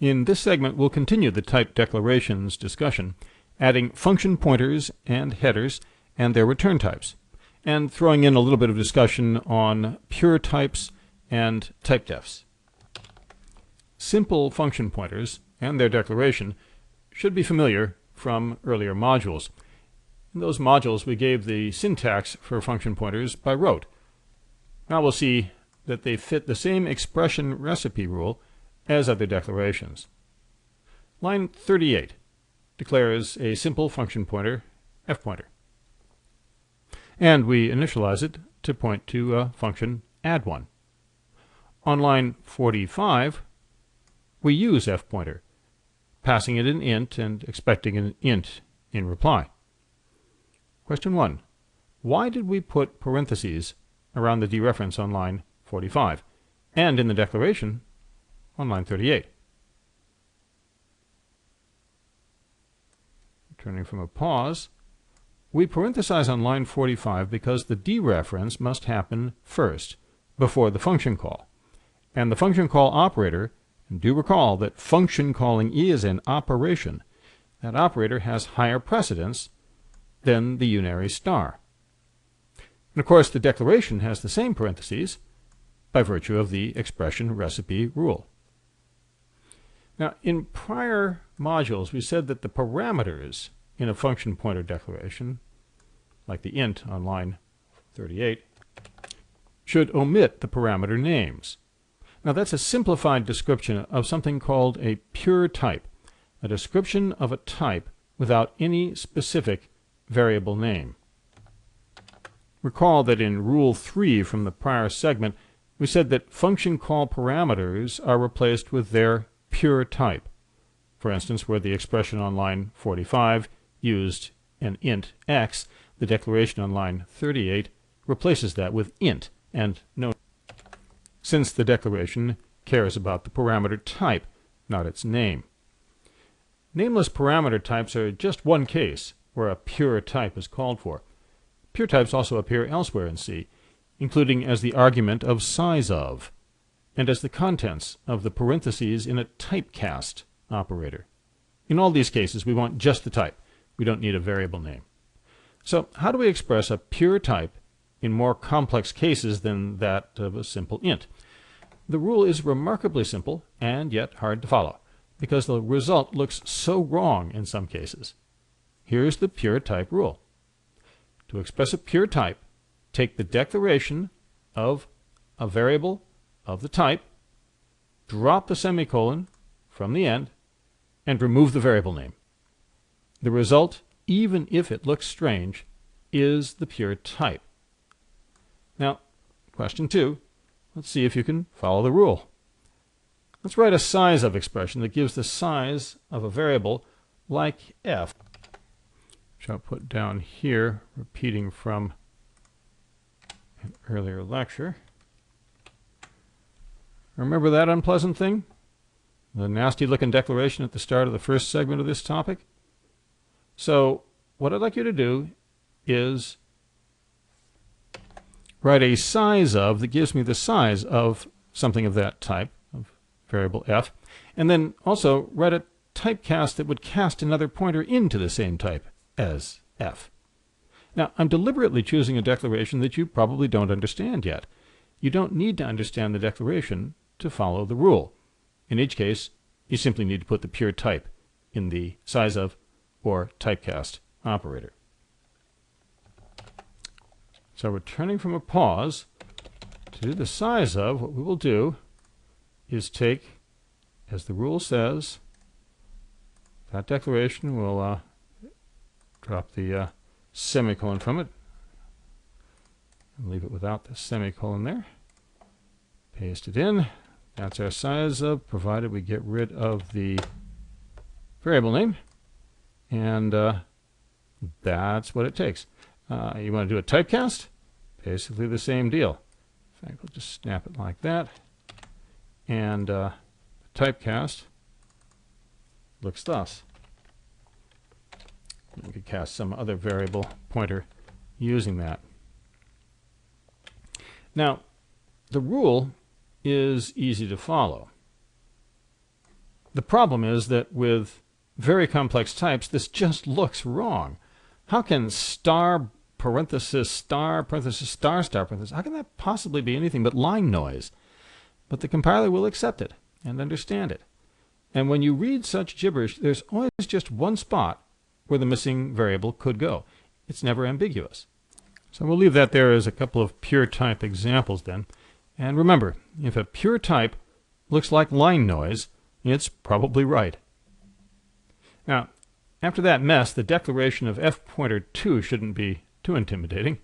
In this segment, we'll continue the type declarations discussion, adding function pointers and headers and their return types, and throwing in a little bit of discussion on pure types and type defs. Simple function pointers and their declaration should be familiar from earlier modules. In those modules, we gave the syntax for function pointers by rote. Now we'll see that they fit the same expression recipe rule as other declarations. Line 38 declares a simple function pointer, f-pointer. And we initialize it to point to a function add1. On line 45, we use f-pointer, passing it an int and expecting an int in reply. Question 1. Why did we put parentheses around the dereference on line 45 and in the declaration on line 38? Returning from a pause, we parenthesize on line 45 because the dereference must happen first before the function call. And the function call operator, and do recall that function calling is an operation, that operator has higher precedence than the unary star. And of course the declaration has the same parentheses by virtue of the expression recipe rule. Now in prior modules we said that the parameters in a function pointer declaration, like the int on line 38, should omit the parameter names. Now that's a simplified description of something called a pure type, a description of a type without any specific variable name. Recall that in Rule 3 from the prior segment, we said that function call parameters are replaced with their pure type. For instance, where the expression on line 45 used an int x, the declaration on line 38 replaces that with int and no, since the declaration cares about the parameter type, not its name. Nameless parameter types are just one case where a pure type is called for. Pure types also appear elsewhere in C, including as the argument of size of, and as the contents of the parentheses in a typecast operator. In all these cases, we want just the type. We don't need a variable name. So how do we express a pure type in more complex cases than that of a simple int? The rule is remarkably simple and yet hard to follow, because the result looks so wrong in some cases. Here's the pure type rule. To express a pure type, take the declaration of a variable of the type, drop the semicolon from the end, and remove the variable name. The result, even if it looks strange, is the pure type. Now, question 2, let's see if you can follow the rule. Let's write a size of expression that gives the size of a variable like f, which I'll put down here, repeating from an earlier lecture. Remember that unpleasant thing? The nasty-looking declaration at the start of the first segment of this topic? So, what I'd like you to do is write a size of that gives me the size of something of that type, of variable f, and then also write a typecast that would cast another pointer into the same type as f. Now, I'm deliberately choosing a declaration that you probably don't understand yet. You don't need to understand the declaration to follow the rule. In each case, you simply need to put the pure type in the size of or typecast operator. So returning from a pause, to do the size of, what we will do is take, as the rule says, that declaration, we'll drop the semicolon from it, and leave it without the semicolon there. Paste it in. That's our size of, provided we get rid of the variable name. And that's what it takes. You want to do a typecast? Basically the same deal. In fact, we'll just snap it like that. And the typecast looks thus. We could cast some other variable pointer using that. Now, the rule is easy to follow. The problem is that with very complex types, this just looks wrong. How can star parenthesis star parenthesis star star parenthesis, how can that possibly be anything but line noise? But the compiler will accept it and understand it. And when you read such gibberish, there's always just one spot where the missing variable could go. It's never ambiguous. So we'll leave that there as a couple of pure type examples then. And remember, if a pure type looks like line noise, it's probably right. Now, after that mess, the declaration of f pointer 2 shouldn't be too intimidating.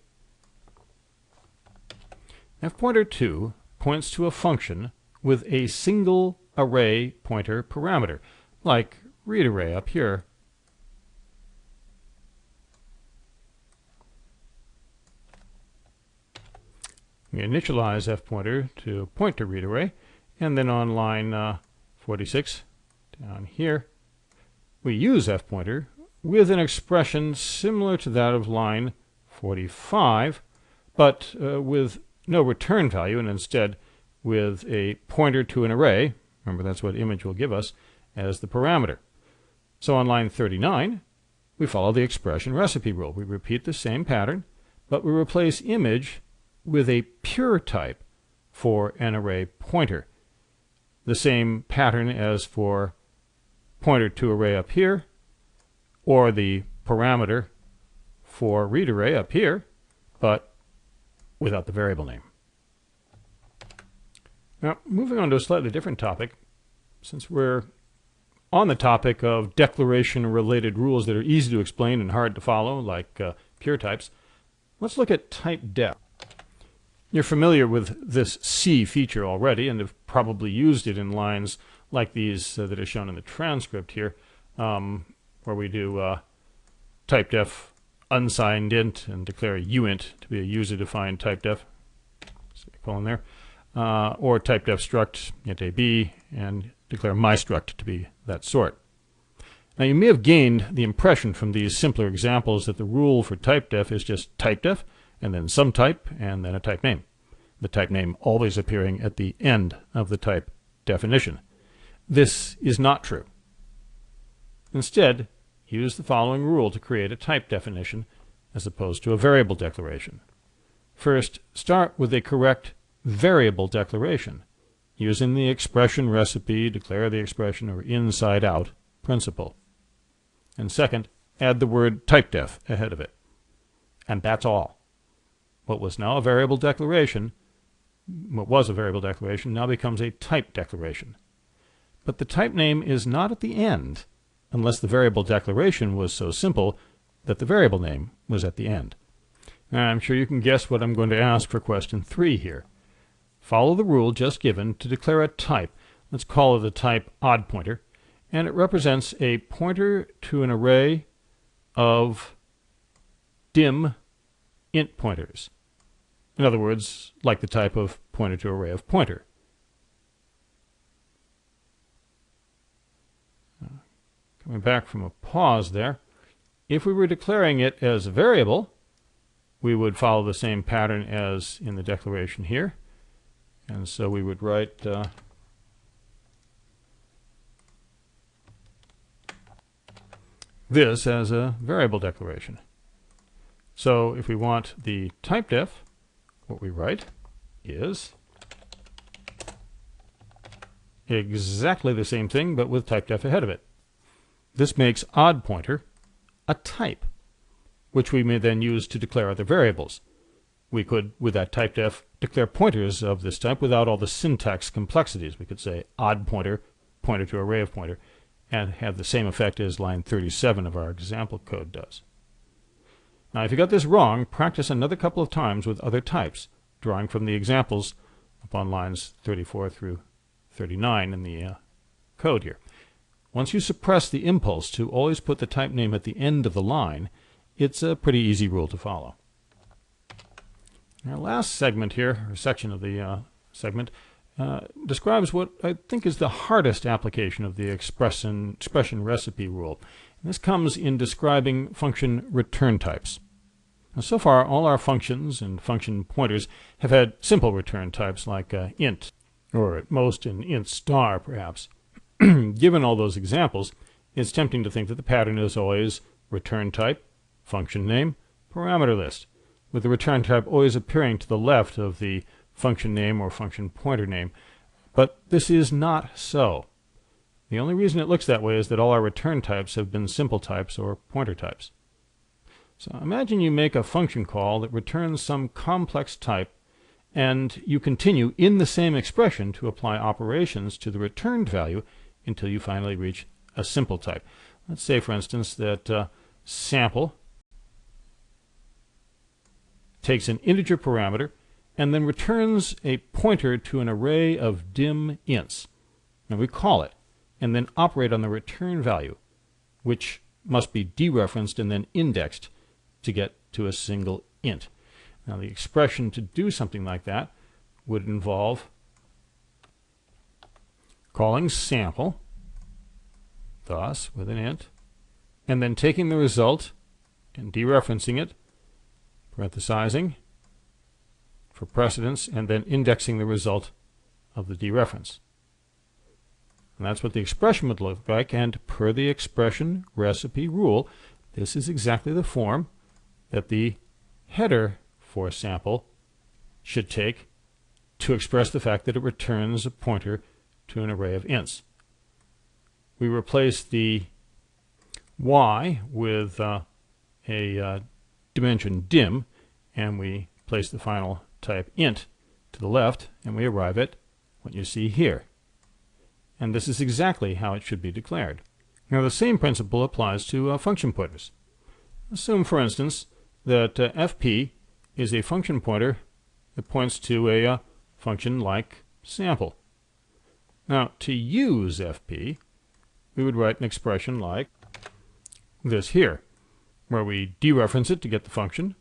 F pointer 2 points to a function with a single array pointer parameter, like read array up here. We initialize f pointer to point to read array, and then on line 46 down here, we use f pointer with an expression similar to that of line 45, but with no return value, and instead with a pointer to an array. Remember, that's what image will give us as the parameter. So on line 39, we follow the expression recipe rule. We repeat the same pattern, but we replace image with a pure type for an array pointer. The same pattern as for pointer to array up here, or the parameter for read array up here, but without the variable name. Now, moving on to a slightly different topic, since we're on the topic of declaration-related rules that are easy to explain and hard to follow, like pure types, let's look at type def. You're familiar with this C feature already and have probably used it in lines like these that are shown in the transcript here, where we do type def unsigned int and declare a uint to be a user-defined type def, semicolon there, or type def struct int ab and declare mystruct to be that sort. Now you may have gained the impression from these simpler examples that the rule for type def is just type def and then some type and then a type name. The type name always appearing at the end of the type definition. This is not true. Instead, use the following rule to create a type definition as opposed to a variable declaration. First, start with a correct variable declaration. Using the expression recipe, declare the expression or inside out principle. And second, add the word typedef ahead of it. And that's all. What was now a variable declaration, now becomes a type declaration. But the type name is not at the end unless the variable declaration was so simple that the variable name was at the end. Now, I'm sure you can guess what I'm going to ask for question 3 here. Follow the rule just given to declare a type. Let's call it a type odd pointer, and it represents a pointer to an array of dim int pointers. In other words, like the type of pointer to array of pointer. Coming back from a pause there, if we were declaring it as a variable, we would follow the same pattern as in the declaration here. And so we would write this as a variable declaration. So if we want the typedef, what we write is exactly the same thing, but with typedef ahead of it. This makes odd pointer a type, which we may then use to declare other variables. We could, with that typedef, declare pointers of this type without all the syntax complexities. We could say odd pointer, pointer to array of pointer, and have the same effect as line 37 of our example code does. Now, if you got this wrong, practice another couple of times with other types, drawing from the examples up on lines 34 through 39 in the code here. Once you suppress the impulse to always put the type name at the end of the line, it's a pretty easy rule to follow. Our last segment here, or section of the segment, describes what I think is the hardest application of the expression recipe rule. And this comes in describing function return types. Now, so far, all our functions and function pointers have had simple return types like int, or at most an int star, perhaps. given all those examples, it's tempting to think that the pattern is always return type, function name, parameter list, with the return type always appearing to the left of the function name or function pointer name. But this is not so. The only reason it looks that way is that all our return types have been simple types or pointer types. So imagine you make a function call that returns some complex type, and you continue in the same expression to apply operations to the returned value until you finally reach a simple type. Let's say, for instance, that sample takes an integer parameter and then returns a pointer to an array of dim ints. Now we call it and then operate on the return value, which must be dereferenced and then indexed to get to a single int. Now the expression to do something like that would involve calling sample, thus with an int, and then taking the result and dereferencing it, parenthesizing for precedence, and then indexing the result of the dereference. And that's what the expression would look like, and per the expression recipe rule, this is exactly the form that the header for sample should take to express the fact that it returns a pointer to an array of ints. We replace the y with a dimension dim, and we place the final type int to the left, and we arrive at what you see here. And this is exactly how it should be declared. Now the same principle applies to function pointers. Assume, for instance, that fp is a function pointer that points to a function like sample. Now to use fp, we would write an expression like this here, where we dereference it to get the function,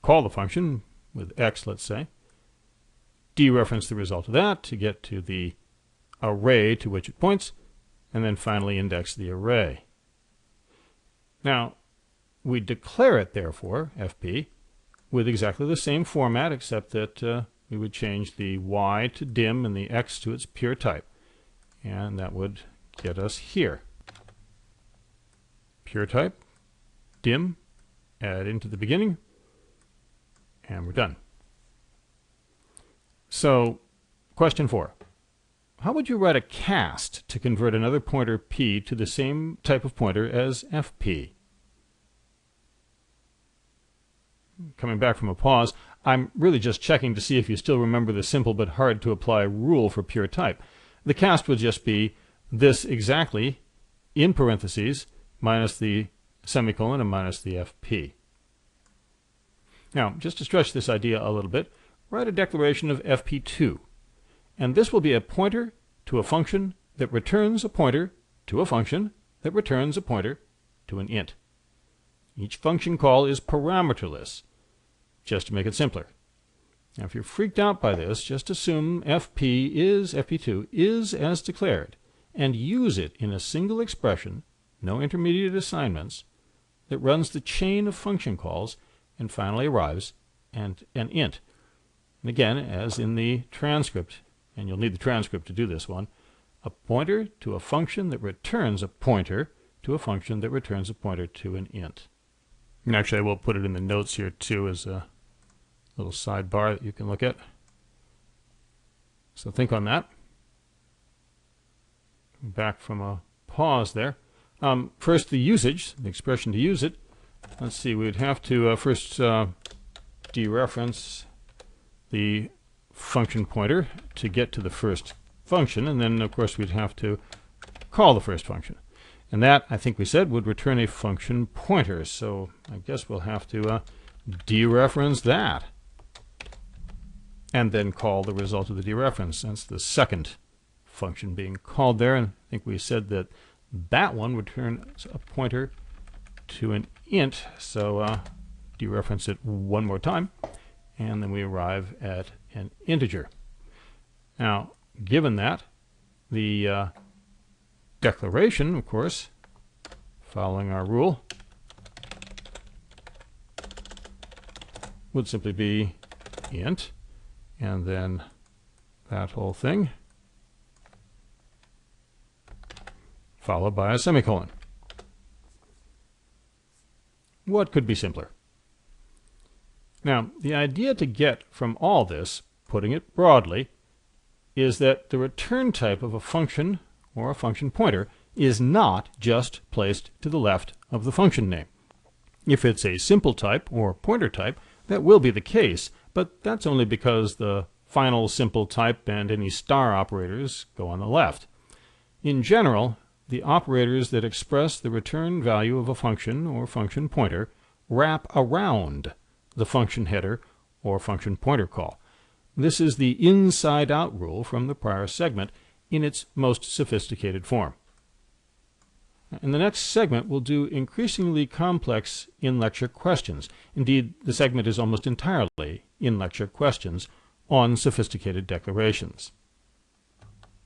call the function with x, let's say, dereference the result of that to get to the array to which it points, and then finally index the array. Now, we declare it, therefore, fp, with exactly the same format, except that we would change the y to dim and the x to its pure type. And that would get us here. Pure type, dim, add into the beginning, and we're done. So, question 4. How would you write a cast to convert another pointer p to the same type of pointer as fp? Coming back from a pause, I'm really just checking to see if you still remember the simple but hard to apply rule for pure type. The cast would just be this exactly, in parentheses, minus the semicolon and minus the fp. Now, just to stretch this idea a little bit, write a declaration of fp2. And this will be a pointer to a function that returns a pointer to a function that returns a pointer to an int. Each function call is parameterless, just to make it simpler. Now, if you're freaked out by this, just assume fp2 is as declared, and use it in a single expression, no intermediate assignments, that runs the chain of function calls and finally arrives at an int. And again, as in the transcript, and you'll need the transcript to do this one, a pointer to a function that returns a pointer to a function that returns a pointer to an int. And actually, I will put it in the notes here too as a little sidebar that you can look at. So think on that. Back from a pause there. First, the usage, the expression to use it. Let's see, we'd have to first dereference the function pointer to get to the first function, and then of course we'd have to call the first function. And that, I think we said, would return a function pointer, so I guess we'll have to dereference that and then call the result of the dereference. That's the second function being called there, and I think we said that that one would return a pointer to an int, so dereference it one more time, and then we arrive at an integer. Now, given that, the declaration, of course, following our rule, would simply be int, and then that whole thing followed by a semicolon. What could be simpler? Now, the idea to get from all this, putting it broadly, is that the return type of a function or a function pointer is not just placed to the left of the function name. If it's a simple type or pointer type, that will be the case, but that's only because the final simple type and any star operators go on the left. In general, the operators that express the return value of a function or function pointer wrap around the function header or function pointer call. This is the inside-out rule from the prior segment in its most sophisticated form. In the next segment, we'll do increasingly complex in-lecture questions. Indeed, the segment is almost entirely in-lecture questions on sophisticated declarations.